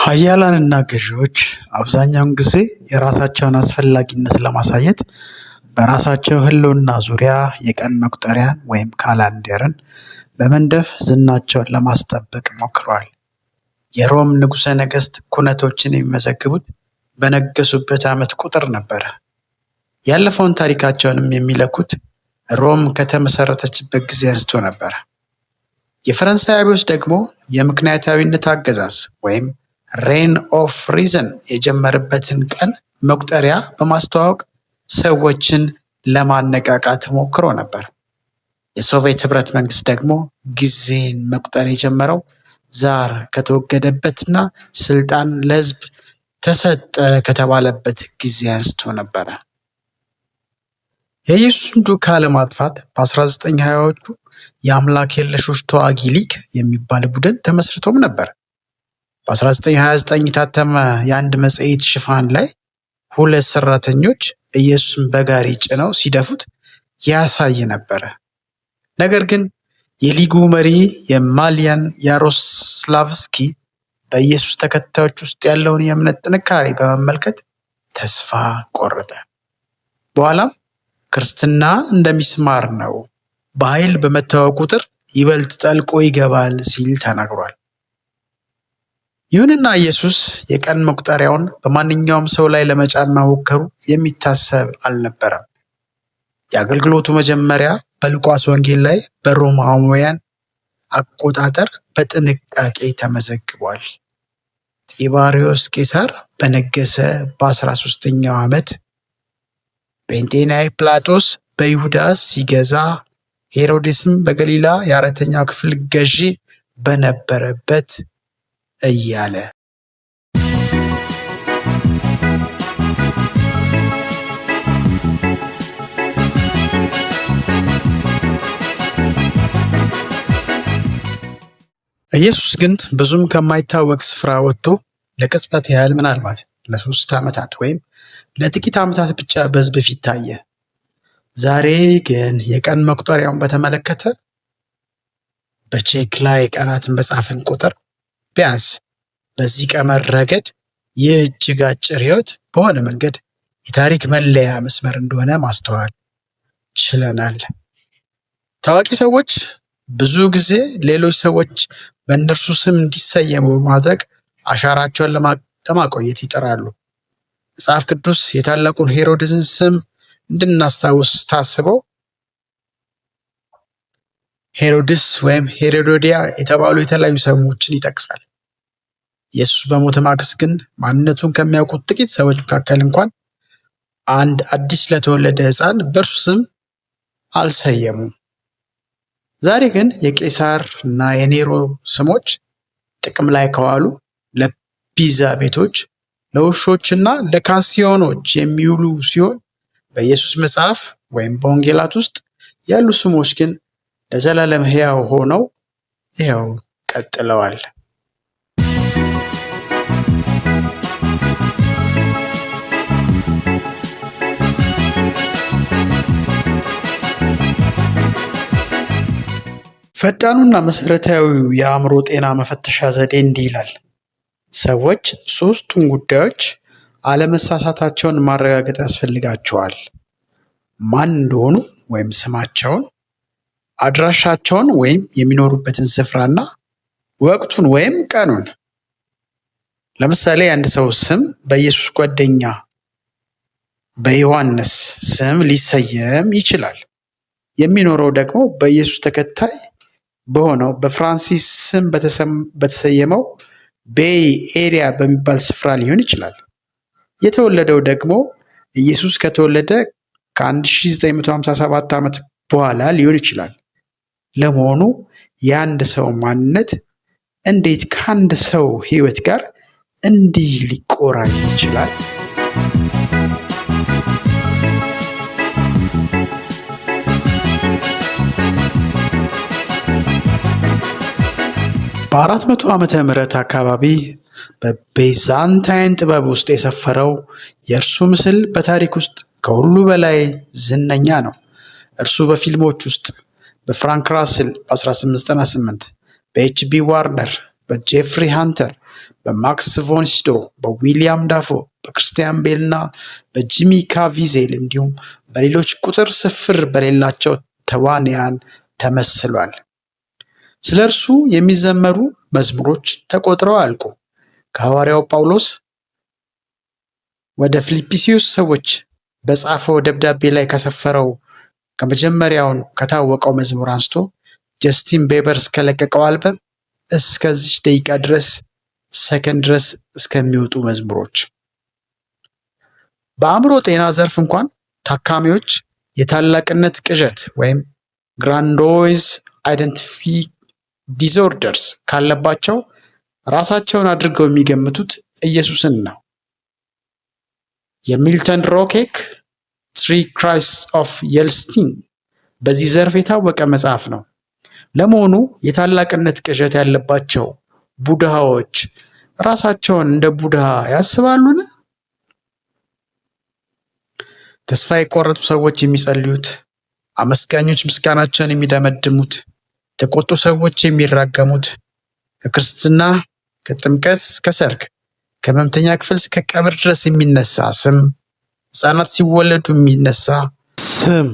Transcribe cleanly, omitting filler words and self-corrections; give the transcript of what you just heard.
ኃያላንና ገዢዎች አብዛኛውን ጊዜ የራሳቸውን አስፈላጊነት ለማሳየት በራሳቸው ሕልውና ዙሪያ የቀን መቁጠሪያን ወይም ካላንደርን በመንደፍ ዝናቸውን ለማስጠበቅ ሞክረዋል። የሮም ንጉሠ ነገሥት ኩነቶችን የሚመዘግቡት በነገሱበት ዓመት ቁጥር ነበረ። ያለፈውን ታሪካቸውንም የሚለኩት ሮም ከተመሰረተችበት ጊዜ አንስቶ ነበረ። የፈረንሳይ አብዮት ደግሞ የምክንያታዊነት አገዛዝ ወይም ሬን ኦፍ ሪዝን የጀመረበትን ቀን መቁጠሪያ በማስተዋወቅ ሰዎችን ለማነቃቃት ሞክሮ ነበር። የሶቪየት ህብረት መንግስት ደግሞ ጊዜን መቁጠር የጀመረው ዛር ከተወገደበትና ስልጣን ለህዝብ ተሰጠ ከተባለበት ጊዜ አንስቶ ነበረ። የኢየሱስን ዱካ ለማጥፋት በ1920ዎቹ የአምላክ የለሾች ተዋጊ ሊግ የሚባል ቡድን ተመስርቶም ነበር። በ1929 የታተመ የአንድ መጽሔት ሽፋን ላይ ሁለት ሰራተኞች ኢየሱስን በጋሪ ጭነው ሲደፉት ያሳይ ነበረ። ነገር ግን የሊጉ መሪ የማሊያን ያሮስላቭስኪ በኢየሱስ ተከታዮች ውስጥ ያለውን የእምነት ጥንካሬ በመመልከት ተስፋ ቆረጠ። በኋላም ክርስትና እንደሚስማር ነው፣ በኃይል በመታወቅ ቁጥር ይበልጥ ጠልቆ ይገባል ሲል ተናግሯል። ይሁንና ኢየሱስ የቀን መቁጠሪያውን በማንኛውም ሰው ላይ ለመጫን መሞከሩ የሚታሰብ አልነበረም። የአገልግሎቱ መጀመሪያ በሉቃስ ወንጌል ላይ በሮማውያን አቆጣጠር በጥንቃቄ ተመዝግቧል። ጢባሪዮስ ቄሳር በነገሰ በ13ኛው ዓመት ጴንጤናዊ ጲላጦስ በይሁዳ ሲገዛ፣ ሄሮድስም በገሊላ የአራተኛው ክፍል ገዢ በነበረበት እያለ ኢየሱስ ግን ብዙም ከማይታወቅ ስፍራ ወጥቶ ለቅጽበት ያህል ምናልባት ለ3 ዓመታት ወይም ለጥቂት ዓመታት ብቻ በሕዝብ ፊት ታየ። ዛሬ ግን የቀን መቁጠሪያውን በተመለከተ በቼክ ላይ ቀናትን በጻፍን ቁጥር ቢያንስ በዚህ ቀመር ረገድ ይህ እጅግ አጭር ሕይወት በሆነ መንገድ የታሪክ መለያ መስመር እንደሆነ ማስተዋል ችለናል። ታዋቂ ሰዎች ብዙ ጊዜ ሌሎች ሰዎች በእነርሱ ስም እንዲሰየሙ በማድረግ አሻራቸውን ለማቆየት ይጥራሉ። መጽሐፍ ቅዱስ የታላቁን ሄሮድስን ስም እንድናስታውስ ታስበው ሄሮድስ ወይም ሄሮዶዲያ የተባሉ የተለያዩ ስሞችን ይጠቅሳል። ኢየሱስ በሞተ ማግስት ግን ማንነቱን ከሚያውቁት ጥቂት ሰዎች መካከል እንኳን አንድ አዲስ ለተወለደ ሕፃን በእርሱ ስም አልሰየሙም። ዛሬ ግን የቄሳር እና የኔሮ ስሞች ጥቅም ላይ ከዋሉ ለፒዛ ቤቶች፣ ለውሾችና ለካሲዮኖች የሚውሉ ሲሆን በኢየሱስ መጽሐፍ ወይም በወንጌላት ውስጥ ያሉ ስሞች ግን ለዘላለም ሕያው ሆነው ይኸው ቀጥለዋል። ፈጣኑና መሰረታዊው የአእምሮ ጤና መፈተሻ ዘዴ እንዲህ ይላል። ሰዎች 3ቱን ጉዳዮች አለመሳሳታቸውን ማረጋገጥ ያስፈልጋቸዋል። ማን እንደሆኑ ወይም ስማቸውን፣ አድራሻቸውን ወይም የሚኖሩበትን ስፍራና ወቅቱን ወይም ቀኑን። ለምሳሌ የአንድ ሰው ስም በኢየሱስ ጓደኛ በዮሐንስ ስም ሊሰየም ይችላል። የሚኖረው ደግሞ በኢየሱስ ተከታይ በሆነው በፍራንሲስ ስም በተሰየመው ቤይ ኤሪያ በሚባል ስፍራ ሊሆን ይችላል። የተወለደው ደግሞ ኢየሱስ ከተወለደ ከ1957 ዓመት በኋላ ሊሆን ይችላል። ለመሆኑ የአንድ ሰው ማንነት እንዴት ከአንድ ሰው ሕይወት ጋር እንዲህ ሊቆራኝ ይችላል? በ400 ዓመተ ምህረት አካባቢ በቤዛንታይን ጥበብ ውስጥ የሰፈረው የእርሱ ምስል በታሪክ ውስጥ ከሁሉ በላይ ዝነኛ ነው። እርሱ በፊልሞች ውስጥ በፍራንክ ራስል በ1898፣ በኤችቢ ዋርነር፣ በጄፍሪ ሃንተር፣ በማክስ ቮን ሲዶ፣ በዊሊያም ዳፎ፣ በክርስቲያን ቤል እና በጂሚ ካቪዜል እንዲሁም በሌሎች ቁጥር ስፍር በሌላቸው ተዋንያን ተመስሏል። ስለ እርሱ የሚዘመሩ መዝሙሮች ተቆጥረው አያልቁም። ከሐዋርያው ጳውሎስ ወደ ፊልጵስዩስ ሰዎች በጻፈው ደብዳቤ ላይ ከሰፈረው ከመጀመሪያውን ከታወቀው መዝሙር አንስቶ ጀስቲን ቤበር እስከለቀቀው አልበም እስከዚች ደቂቃ ድረስ ሰከንድ ድረስ እስከሚወጡ መዝሙሮች። በአእምሮ ጤና ዘርፍ እንኳን ታካሚዎች የታላቅነት ቅዠት ወይም ግራንዶይዝ አይደንቲቲ ዲስኦርደርስ ካለባቸው ራሳቸውን አድርገው የሚገምቱት ኢየሱስን ነው። የሚልተን ሮኬክ ትሪ ክራይስት ኦፍ የልስቲን በዚህ ዘርፍ የታወቀ መጽሐፍ ነው። ለመሆኑ የታላቅነት ቅዠት ያለባቸው ቡድሃዎች ራሳቸውን እንደ ቡድሃ ያስባሉን? ተስፋ የቆረጡ ሰዎች የሚጸልዩት፣ አመስጋኞች ምስጋናቸውን የሚደመድሙት፣ የተቆጡ ሰዎች የሚራገሙት፣ ከክርስትና ከጥምቀት እስከ ሰርግ ከሕመምተኛ ክፍል እስከ ቀብር ድረስ የሚነሳ ስም፣ ሕፃናት ሲወለዱ የሚነሳ ስም